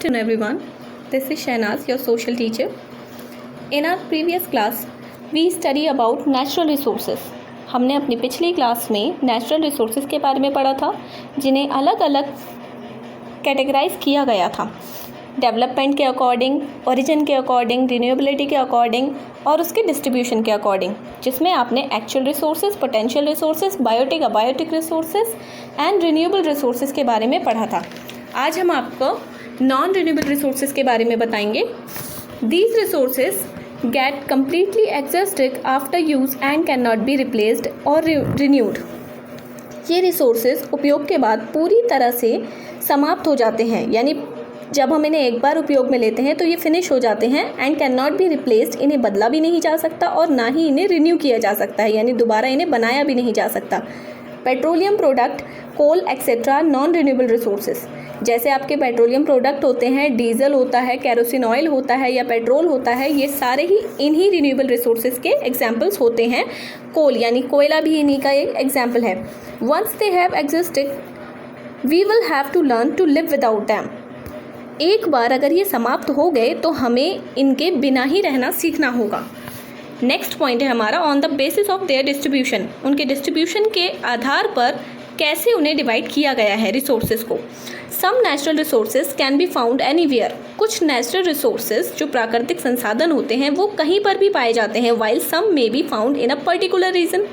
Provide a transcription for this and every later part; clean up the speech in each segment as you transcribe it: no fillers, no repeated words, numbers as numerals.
afternoon everyone. This is Shahnaz, your social teacher. In our previous class, we study about natural resources. हमने अपनी पिछली class में natural resources के बारे में पढ़ा था, जिन्हें अलग अलग कैटेगराइज किया गया था डेवलपमेंट के अकॉर्डिंग, ओरिजिन के अकॉर्डिंग, रिन्यूएबिलिटी के अकॉर्डिंग और उसके डिस्ट्रीब्यूशन के अकॉर्डिंग, जिसमें आपने actual resources, potential resources, biotic, abiotic resources and renewable resources के बारे में पढ़ा था। आज हम आपको नॉन रिन्यूएबल रिसोर्सेज के बारे में बताएंगे। These resources get completely exhausted after use and can not be replaced और रिन्यूड। ये रिसोर्सेज उपयोग के बाद पूरी तरह से समाप्त हो जाते हैं, यानी जब हम इन्हें एक बार उपयोग में लेते हैं तो ये फिनिश हो जाते हैं and can not be replaced. इन्हें बदला भी नहीं जा सकता और ना ही इन्हें रिन्यू किया जा सकता है, यानी दोबारा इन्हें बनाया भी नहीं जा सकता। पेट्रोलियम प्रोडक्ट, कोल एक्सेट्रा नॉन रिन्यूएबल रिसोर्सेज। जैसे आपके पेट्रोलियम प्रोडक्ट होते हैं, डीजल होता है, केरोसिन ऑयल होता है या पेट्रोल होता है, ये सारे ही इन्हीं रिन्यूएबल रिसोर्सेज के एग्जाम्पल्स होते हैं। कोल यानी कोयला भी इन्हीं का एक एग्जाम्पल है। Once they have existed we will have to learn to live without them. एक बार अगर ये समाप्त हो गए तो हमें इनके बिना ही रहना सीखना होगा। नेक्स्ट पॉइंट है हमारा on the basis of their distribution. उनके डिस्ट्रीब्यूशन के आधार पर कैसे उन्हें डिवाइड किया गया है रिसोर्सेज को। Some natural resources can be found anywhere. कुछ नेचुरल रिसोर्सेज जो प्राकृतिक संसाधन होते हैं वो कहीं पर भी पाए जाते हैं, while some may be found in a particular region.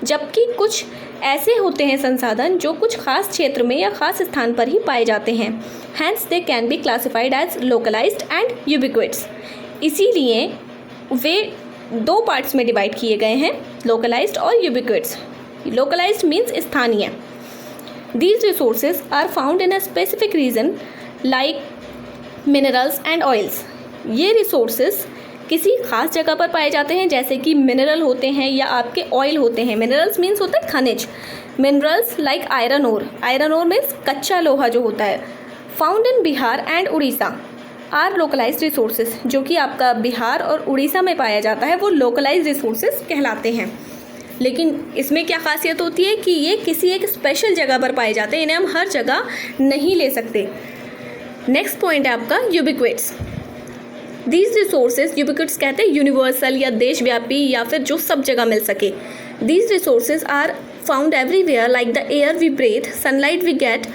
जबकि कुछ ऐसे होते हैं संसाधन जो कुछ खास क्षेत्र में या खास स्थान पर ही पाए जाते हैं। Hence they can be classified as localised and ubiquitous. इसीलिए वे दो पार्ट्स में डिवाइड किए गए हैं, लोकलाइज्ड और यूबिक्विट्स। लोकलाइज्ड मीन्स स्थानीय। These resources are found in a specific region like minerals and oils. ये resources किसी खास जगह पर पाए जाते हैं, जैसे कि मिनरल होते हैं या आपके ऑयल होते हैं। मिनरल्स मीन्स होता है खनिज। Minerals like iron ore. Iron ore means कच्चा लोहा जो होता है। Found in Bihar and Orissa are localised resources. जो कि आपका बिहार और उड़ीसा में पाया जाता है वो लोकलाइज्ड रिसोर्सेज कहलाते हैं। लेकिन इसमें क्या खासियत होती है कि ये किसी एक स्पेशल जगह पर पाए जाते हैं, इन्हें हम हर जगह नहीं ले सकते। नेक्स्ट पॉइंट है आपका यूबिक्विट्स। दीज रिसोर्सेज, यूबिक्विट्स कहते हैं यूनिवर्सल या देशव्यापी या फिर जो सब जगह मिल सके। These resources are found everywhere like the air we breathe, sunlight we get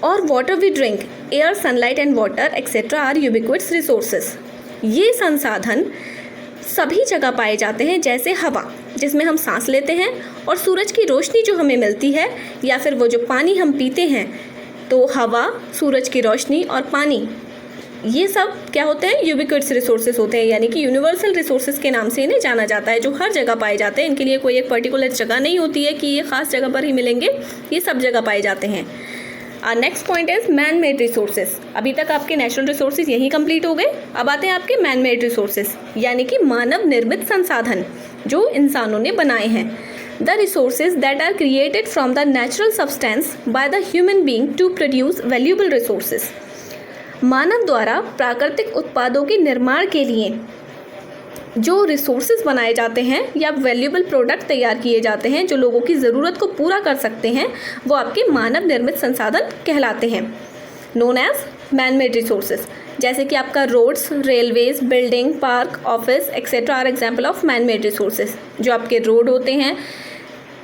और water we drink. Air, sunlight and water etcetera are ubiquitous resources. ये संसाधन सभी जगह पाए जाते हैं, जैसे हवा जिसमें हम सांस लेते हैं और सूरज की रोशनी जो हमें मिलती है, या फिर वो जो पानी हम पीते हैं। तो हवा, सूरज की रोशनी और पानी, ये सब क्या होते हैं, यूबिक्विट्स रिसोर्सेज होते हैं, यानी कि यूनिवर्सल रिसोर्सेज के नाम से इन्हें जाना जाता है, जो हर जगह पाए जाते हैं। इनके लिए कोई एक पर्टिकुलर जगह नहीं होती है कि ये खास जगह पर ही मिलेंगे, ये सब जगह पाए जाते हैं। Next point is man made resources. अभी तक आपके नेचुरल रिसोर्सेज यही कंप्लीट हो गए। अब आते हैं आपके मैन मेड रिसोर्सेज, यानी कि मानव निर्मित संसाधन जो इंसानों ने बनाए हैं। The resources that are created from the natural substance by the human being to produce valuable resources. मानव द्वारा प्राकृतिक उत्पादों के निर्माण के लिए जो रिसोर्सेज बनाए जाते हैं या वैल्यूएबल प्रोडक्ट तैयार किए जाते हैं जो लोगों की ज़रूरत को पूरा कर सकते हैं, वो आपके मानव निर्मित संसाधन कहलाते हैं, known as man made resources. जैसे कि आपका roads, railways, building, park, office etcetera are example of man made resources. जो आपके रोड होते हैं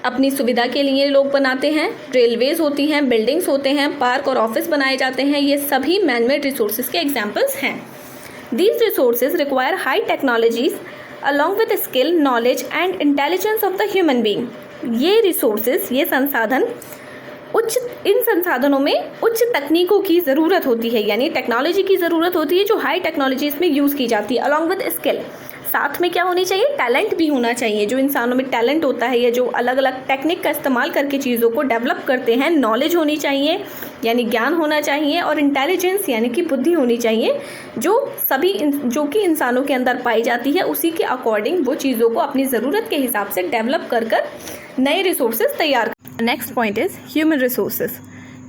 अपनी सुविधा के लिए लोग बनाते हैं, रेलवेज होती हैं, बिल्डिंग्स होते हैं, पार्क और ऑफिस बनाए जाते हैं, ये सभी मैन मेड रिसोर्सेज के एग्जाम्पल्स हैं। These resources require high technologies along with skill, knowledge and intelligence of the human being. ये resources, ये संसाधन इन संसाधनों में उच्च तकनीकों की ज़रूरत होती है, यानी टेक्नोलॉजी की ज़रूरत होती है जो हाई टेक्नोलॉजी इसमें यूज़ की जाती है। अलॉन्ग विद स्किल, साथ में क्या होनी चाहिए, टैलेंट भी होना चाहिए। जो इंसानों में टैलेंट होता है या जो अलग अलग टेक्निक का इस्तेमाल करके चीज़ों को डेवलप करते हैं। नॉलेज होनी चाहिए, यानी ज्ञान होना चाहिए, और इंटेलिजेंस यानी कि बुद्धि होनी चाहिए, जो कि इंसानों के अंदर पाई जाती है। उसी के अकॉर्डिंग वो चीज़ों को अपनी ज़रूरत के हिसाब से डेवलप कर नए रिसोर्सेज तैयार। Next point is human resources.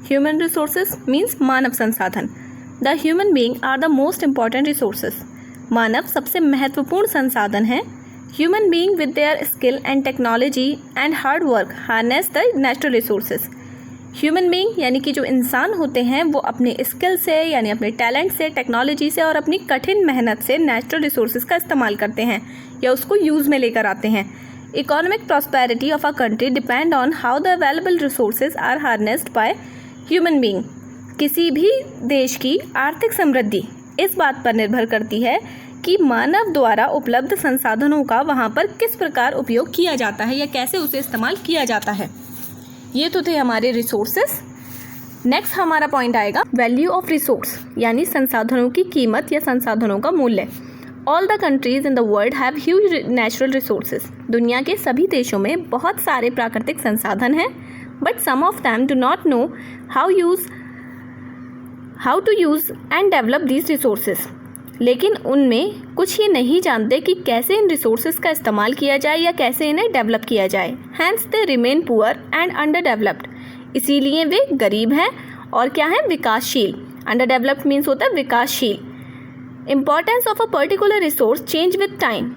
Human resources means मानव संसाधन। The human being are the most important resources. मानव सबसे महत्वपूर्ण संसाधन है। Human being with their skill and technology and hard work harness the natural resources. Human being यानी कि जो इंसान होते हैं वो अपने स्किल से यानी अपने टैलेंट से, टेक्नोलॉजी से और अपनी कठिन मेहनत से नेचुरल रिसोर्सेज का इस्तेमाल करते हैं या उसको यूज़ में लेकर आते हैं। Economic prosperity of a country depend on how the available resources are harnessed by human being. किसी भी देश की आर्थिक समृद्धि इस बात पर निर्भर करती है कि मानव द्वारा उपलब्ध संसाधनों का वहाँ पर किस प्रकार उपयोग किया जाता है या कैसे उसे इस्तेमाल किया जाता है। ये तो थे हमारे रिसोर्सेस। नेक्स्ट हमारा पॉइंट आएगा वैल्यू ऑफ रिसोर्स यानी संसाधनों की कीमत या संसाधनों का मूल्य। All the countries in the world have huge natural resources. दुनिया के सभी देशों में बहुत सारे प्राकृतिक संसाधन हैं, but some of them do not know how to use and develop these resources. लेकिन उनमें कुछ ये नहीं जानते कि कैसे इन रिसोर्सेज का इस्तेमाल किया जाए या कैसे इन्हें डेवलप किया जाए। Hence they remain poor and under developed. इसीलिए वे गरीब हैं और क्या है, विकासशील। अंडर डेवलप्ड मीन्स होता है विकासशील। Importance of a particular resource change with time.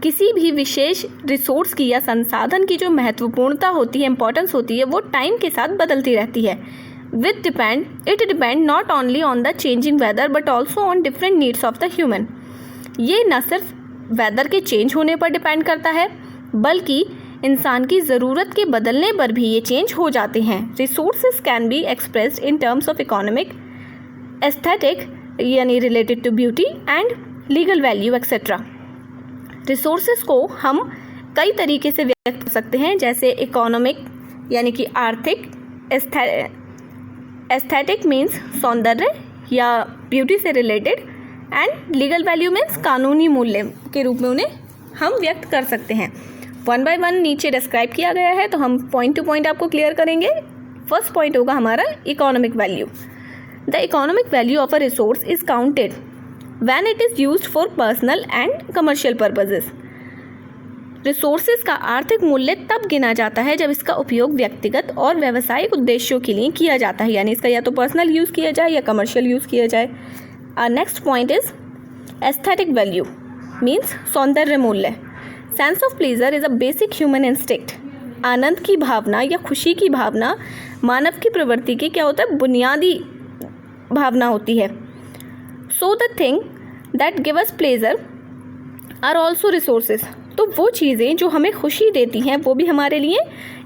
किसी भी विशेष रिसोर्स की या संसाधन की जो महत्वपूर्णता होती है, इंपॉर्टेंस होती है, वो टाइम के साथ बदलती रहती है। It depend not only on the changing weather but also on different needs of the human। ये न सिर्फ वेदर के चेंज होने पर डिपेंड करता है बल्कि इंसान की ज़रूरत के बदलने पर भी ये चेंज हो जाते हैं। Resources can be expressed in terms of economic, aesthetic यानी related to beauty and legal value etcetera. Resources को हम कई तरीके से व्यक्त कर सकते हैं, जैसे इकोनॉमिक यानी कि आर्थिक, एस्थेटिक मीन्स सौंदर्य या ब्यूटी से related, and legal value means कानूनी मूल्य के रूप में उन्हें हम व्यक्त कर सकते हैं। वन बाय वन नीचे डिस्क्राइब किया गया है, तो हम पॉइंट टू पॉइंट आपको क्लियर करेंगे। फर्स्ट पॉइंट होगा हमारा economic value. The economic value of a resource is counted when it is used for personal and commercial purposes. Resources का आर्थिक मूल्य तब गिना जाता है जब इसका उपयोग व्यक्तिगत और व्यावसायिक उद्देश्यों के लिए किया जाता है, यानी इसका या तो पर्सनल यूज़ किया जाए या कमर्शियल यूज़ किया जाए। Next point is aesthetic value means सौंदर्य मूल्य। Sense of pleasure is a basic human instinct. आनंद की भावना या खुशी की भावना मानव की प्रवृत्ति की क्या होता है, बुनियादी भावना होती है। So the thing that give us pleasure are also resources. तो वो चीज़ें जो हमें खुशी देती हैं वो भी हमारे लिए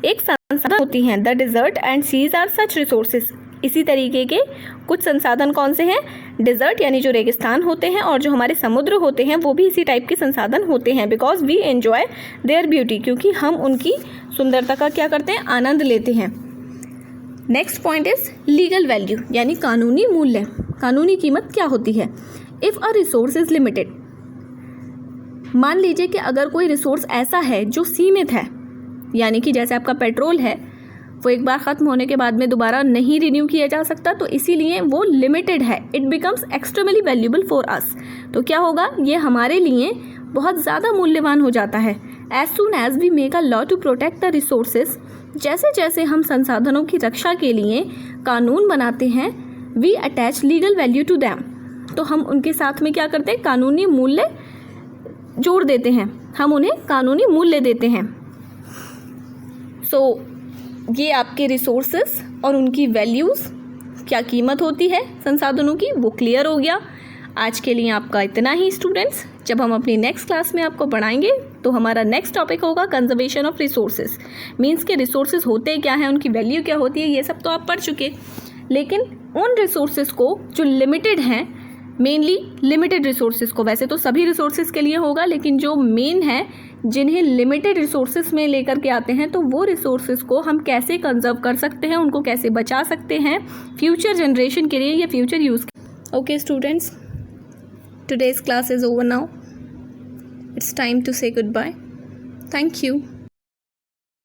एक संसाधन होती हैं। The desert and seas are such resources. इसी तरीके के कुछ संसाधन कौन से हैं, डिज़र्ट यानी जो रेगिस्तान होते हैं और जो हमारे समुद्र होते हैं वो भी इसी टाइप के संसाधन होते हैं। Because we enjoy their beauty, क्योंकि हम उनकी सुंदरता का क्या करते हैं, आनंद लेते हैं। Next point is legal value यानी कानूनी मूल्य। कानूनी कीमत क्या होती है। If a resource is limited, मान लीजिए कि अगर कोई रिसोर्स ऐसा है जो सीमित है, यानी कि जैसे आपका पेट्रोल है, वो एक बार ख़त्म होने के बाद में दोबारा नहीं रिन्यू किया जा सकता, तो इसीलिए वो लिमिटेड है। It becomes extremely valuable for us. तो क्या होगा, ये हमारे लिए बहुत ज़्यादा मूल्यवान हो जाता है। As soon as we make a law to protect the resources, जैसे जैसे हम संसाधनों की रक्षा के लिए कानून बनाते हैं, we attach legal value to them. तो हम उनके साथ में क्या करते हैं, कानूनी मूल्य जोड़ देते हैं, हम उन्हें कानूनी मूल्य देते हैं। सो ये आपके रिसोर्सेस और उनकी वैल्यूज़, क्या कीमत होती है संसाधनों की, वो क्लियर हो गया। आज के लिए आपका इतना ही स्टूडेंट्स। जब हम अपनी नेक्स्ट क्लास में आपको पढ़ाएंगे तो हमारा नेक्स्ट टॉपिक होगा कंजर्वेशन ऑफ रिसोर्सेज। मीन्स के रिसोर्सेज होते क्या हैं, उनकी वैल्यू क्या होती है, ये सब तो आप पढ़ चुके। लेकिन उन रिसोर्सेज को जो लिमिटेड हैं, मेनली लिमिटेड रिसोर्सेज को, वैसे तो सभी रिसोर्सेज के लिए होगा, लेकिन जो मेन है जिन्हें लिमिटेड रिसोर्सेज में लेकर के आते हैं, तो वो रिसोर्सेज को हम कैसे कंजर्व कर सकते हैं, उनको कैसे बचा सकते हैं फ्यूचर जनरेशन के लिए या future use. Okay students, today's class is over now. It's time to say goodbye. Thank you.